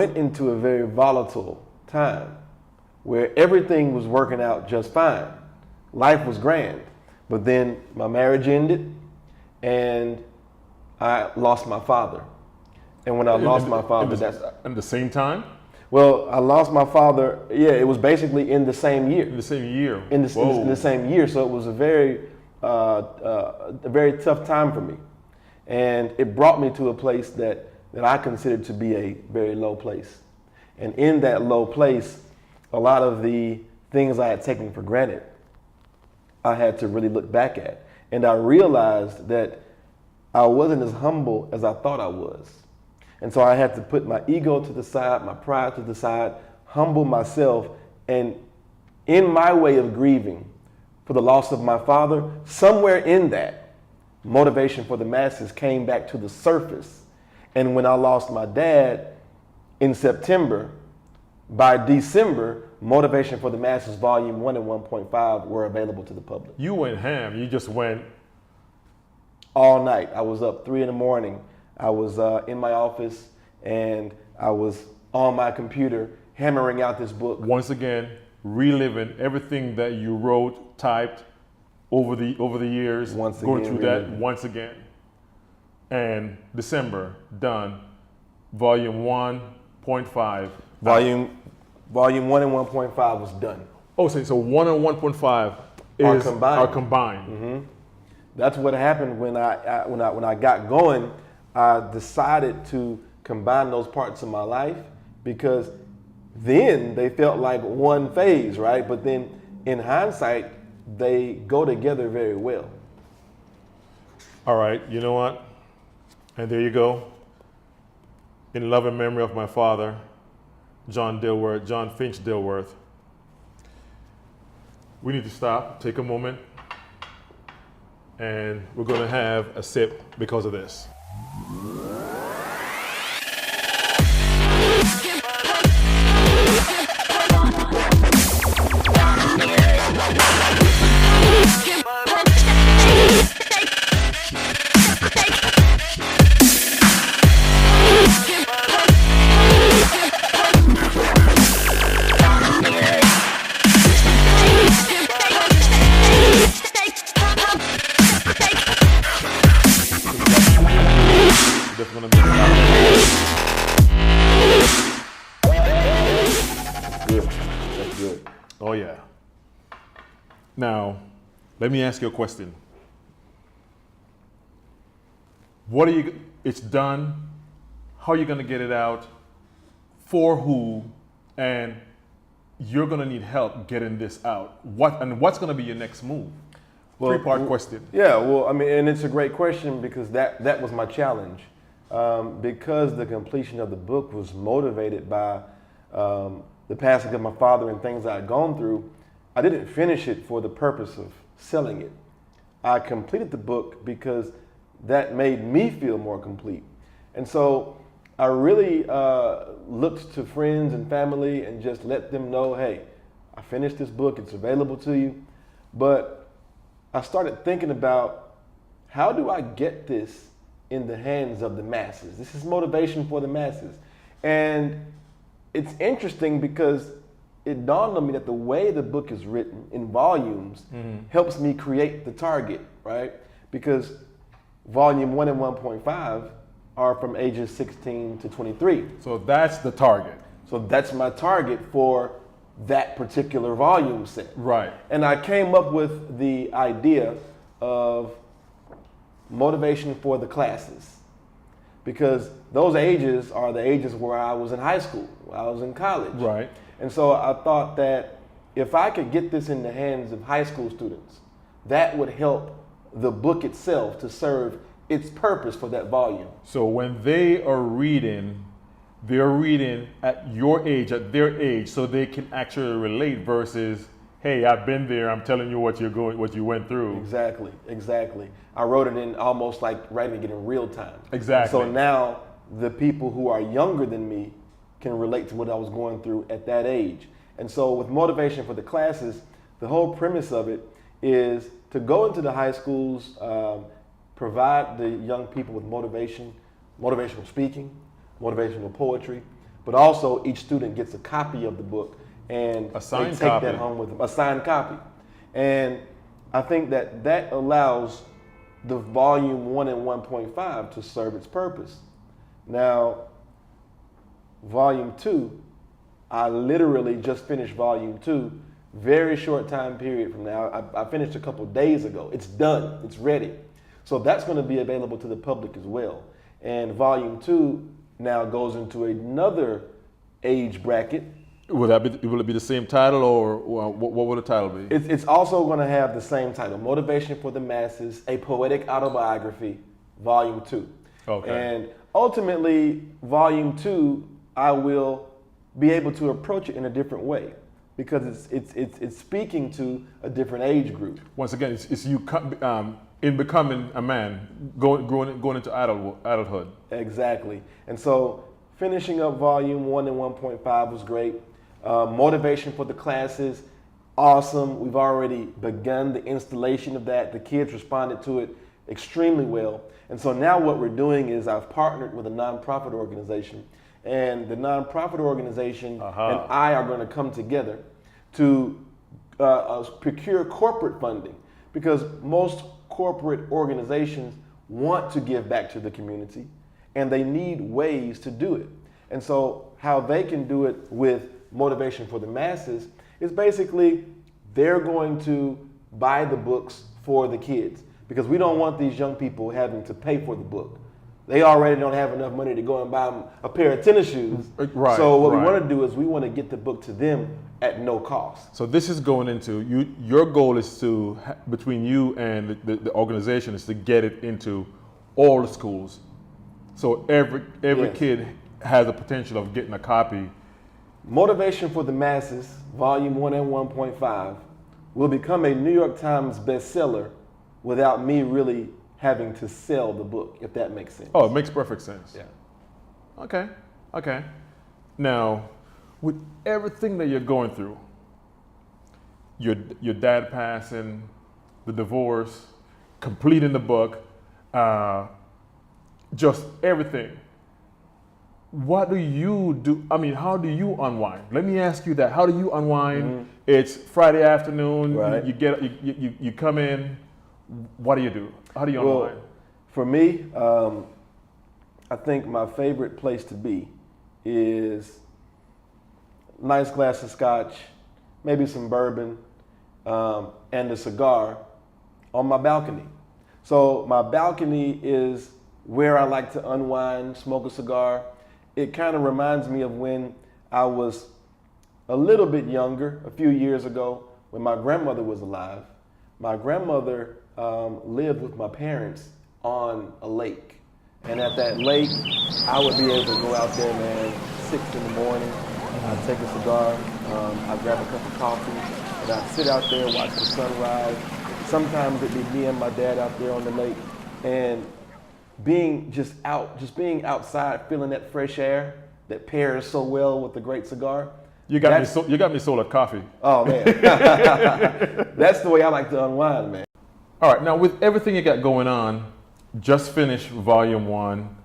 went into a very volatile time where everything was working out just fine. Life was grand. But then my marriage ended and I lost my father. And when I lost my father, at the same time? Well, I lost my father. Yeah, it was basically in the same year. In the same year. In the same year. So it was a very tough time for me, and it brought me to a place that I considered to be a very low place. And in that low place, a lot of the things I had taken for granted, I had to really look back at, and I realized that I wasn't as humble as I thought I was. And so I had to put my ego to the side, my pride to the side, humble myself. And in my way of grieving for the loss of my father, somewhere in that, Motivation for the Masses came back to the surface. And when I lost my dad in September, by December, Motivation for the Masses Volume 1 and 1.5 were available to the public. You went ham. You just went all night. I was up 3 a.m. I was in my office and I was on my computer hammering out this book. Once again, reliving everything that you wrote, typed over the years. Once going again, through that once again. And December, done. Volume 1.5. Volume 1 and 1.5 was done. Oh, so 1 and 1.5 are combined. Mm-hmm. That's what happened when I got going. I decided to combine those parts of my life because then they felt like one phase, right? But then in hindsight, they go together very well. All right, you know what? And there you go. In love and memory of my father, John Finch Dilworth. We need to stop, take a moment, and we're going to have a sip because of this. Oh yeah. Now, let me ask you a question. It's done. How are you going to get it out? For who? And you're going to need help getting this out. What's going to be your next move? Well, three-part question. Yeah, well, I mean, and it's a great question because that was my challenge. Because the completion of the book was motivated by the passing of my father and things I had gone through, I didn't finish it for the purpose of selling it. I completed the book because that made me feel more complete. And so I really looked to friends and family and just let them know, hey, I finished this book, it's available to you. But I started thinking about, how do I get this in the hands of the masses? This is Motivation for the Masses. And it's interesting because it dawned on me that the way the book is written in volumes helps me create the target, right? Because volume 1 and 1.5 are from ages 16 to 23. So that's the target. So that's my target for that particular volume set. Right. And I came up with the idea of Motivation for the Classes, because those ages are the ages where I was in high school, I was in college. Right. And so I thought that if I could get this in the hands of high school students, that would help the book itself to serve its purpose for that volume. So when they are reading, they're reading at your age, at their age, so they can actually relate versus, hey, I've been there, I'm telling you what you went through. Exactly. I wrote it in almost like writing it in real time. Exactly. So now the people who are younger than me can relate to what I was going through at that age. And so with Motivation for the Classes, the whole premise of it is to go into the high schools, provide the young people with motivational speaking, motivational poetry, but also each student gets a copy of the book, and A signed they take copy. that home with them, a signed copy. And I think that allows the volume 1 and 1.5 to serve its purpose. Now, volume 2, I literally just finished volume 2, very short time period from now. I finished a couple days ago. It's done, it's ready. So that's going to be available to the public as well. And volume 2 now goes into another age bracket. Will it be the same title, or what will the title be? It's also going to have the same title, Motivation for the Masses, a Poetic Autobiography, Volume 2. Okay. And ultimately, Volume 2, I will be able to approach it in a different way because it's speaking to a different age group. Once again, it's you in becoming a man, going into adulthood. Exactly. And so finishing up Volume 1 and 1.5 was great. Motivation for the classes, awesome. We've already begun the installation of that. The kids responded to it extremely well. And so now what we're doing is I've partnered with a nonprofit organization, and the nonprofit organization and I are going to come together to procure corporate funding, because most corporate organizations want to give back to the community and they need ways to do it. And so how they can do it with Motivation for the Masses is basically they're going to buy the books for the kids, because we don't want these young people having to pay for the book. They already don't have enough money to go and buy them a pair of tennis shoes. Right, so what we right. want to do is we want to get the book to them at no cost. So this is going into your goal is to, between you and the organization, is to get it into all the schools. So every Yes. kid has the potential of getting a copy. Motivation for the Masses, Volume 1 and 1.5, will become a New York Times bestseller without me really having to sell the book, if that makes sense. Oh, it makes perfect sense. Yeah. Okay. Now, with everything that you're going through, your dad passing, the divorce, completing the book, just everything. What do you do? I mean, how do you unwind? Let me ask you that. How do you unwind? Mm-hmm. It's Friday afternoon. Right. You come in. What do you do? How do you unwind? Well, for me, I think my favorite place to be is a nice glass of scotch, maybe some bourbon, and a cigar on my balcony. So my balcony is where I like to unwind, smoke a cigar. It kind of reminds me of when I was a little bit younger, a few years ago, when my grandmother was alive. My grandmother lived with my parents on a lake. And at that lake, I would be able to go out there, man, 6 in the morning. I'd take a cigar, I'd grab a cup of coffee, and I'd sit out there, watch the sunrise. Sometimes it'd be me and my dad out there on the lake. And being being outside, feeling that fresh air that pairs so well with the great cigar. You got me sold at coffee. Oh man, that's the way I like to unwind, man. All right, now with everything you got going on, just finished Volume 1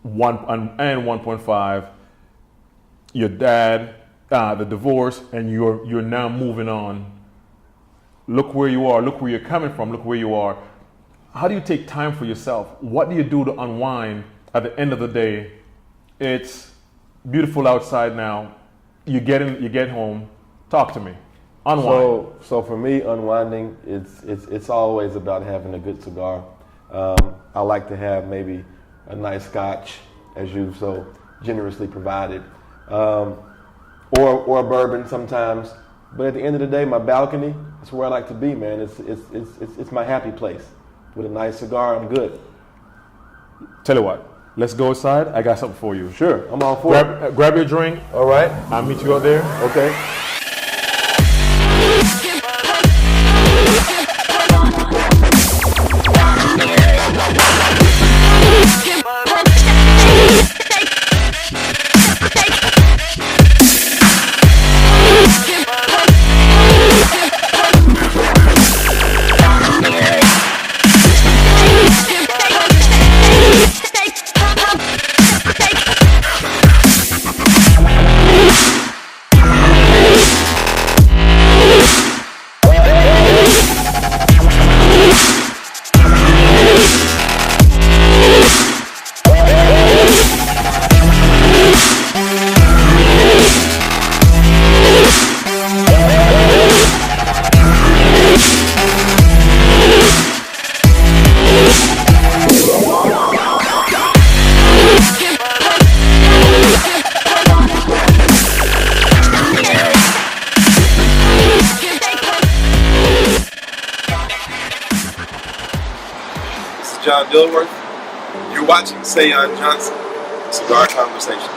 and 1.5. Your dad, the divorce, and you're now moving on. Look where you are. Look where you're coming from. Look where you are. How do you take time for yourself? What do you do to unwind at the end of the day? It's beautiful outside now. You get home. Talk to me. Unwind. So for me, unwinding, it's always about having a good cigar. I like to have maybe a nice scotch, as you've so generously provided, or a bourbon sometimes. But at the end of the day, my balcony is where I like to be, man. It's my happy place. With a nice cigar, I'm good. Tell you what, let's go inside. I got something for you. Sure, I'm all for it. Grab your drink. All right. I'll meet you out there. Okay. John Dilworth. You're watching Sayon Johnson, Cigar Conversations.